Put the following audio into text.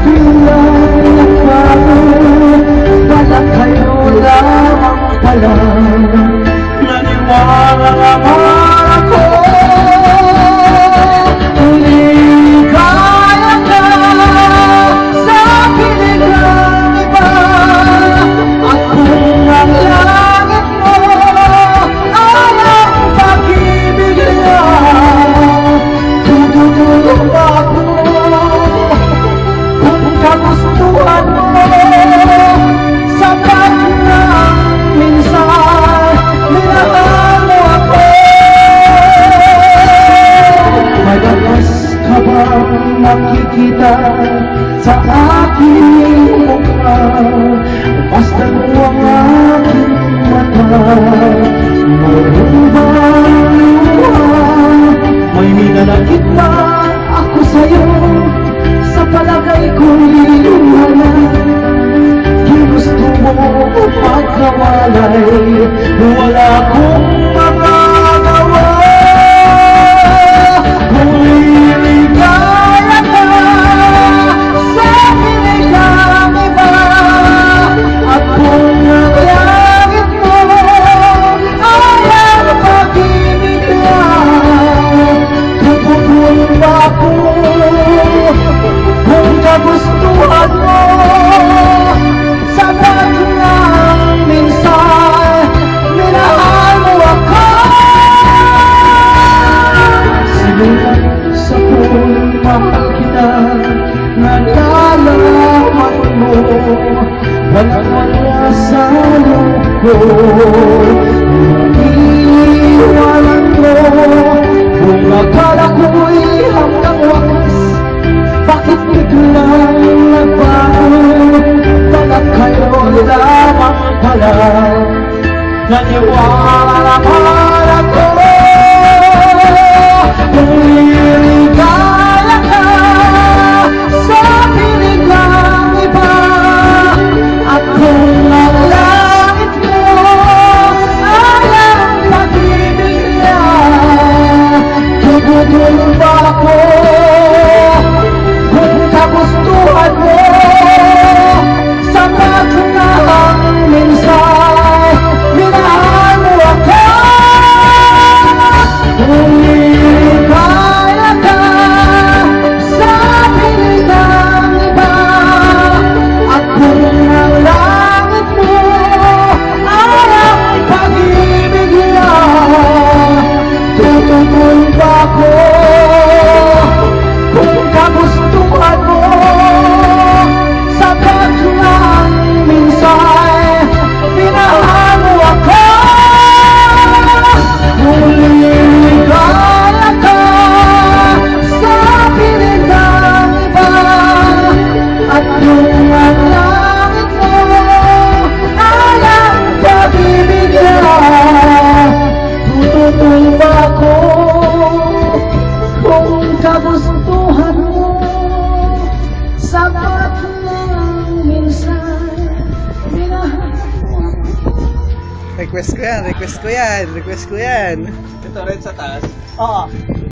biglang nagbago, pala kayo lamang pala. Naniwala naman ako, ligaya ka sa piling ng iba. At kung ang langit mo ay ang pag-ibig niya, tutulong ako kung kagustuhan mo. Sapat na minsan minahal mo ako. Madalas ka bang makikita sa aking mukha? Basta mo ang aking mata, mayroon bang luha? May minalagit ba ako sa'yo? Sa palagay ko'y luha na. Di gusto mo magkawalay, wala akong magagawa. Kung liligaya ka sa piling ng iba, at kung ang langit mo ay ang pag-ibig niya, tutulong ba ako kung kagustuhan mo? Sapat lang minsan minahal mo ako. Sinulat sa kung mahal kita, nalalaman mo walang wala sa lungkot. Iiwanan mo kung akala ko'y hanggang wakas. Bakit biglang nagbago? Bakit kayo lamang pala? Naniwala naman ako, kung liligaya ka sa piling ng iba. At kung ang langit mo ay ang pag-ibig niya, tutulong ba ako kung kagustuhan mo? Sapat lang minsan minahal mo ako. Kung liligaya ka sa piling ng iba, at kung ang langit mo ay ang pag-ibig niya, tutulong ba ako kung kagustuhan mo? Sapat lang minsan minahal mo ako. Kung liligaya ka sa piling ng iba, at kung ang langit mo ay ang pag-ibig niya, tutulong ba ako kung kagustuhan mo? Sapat lang minsan minahal mo ako. Request ko yan, request ko yan, request ko yan. Ito rin sa taas. Oo.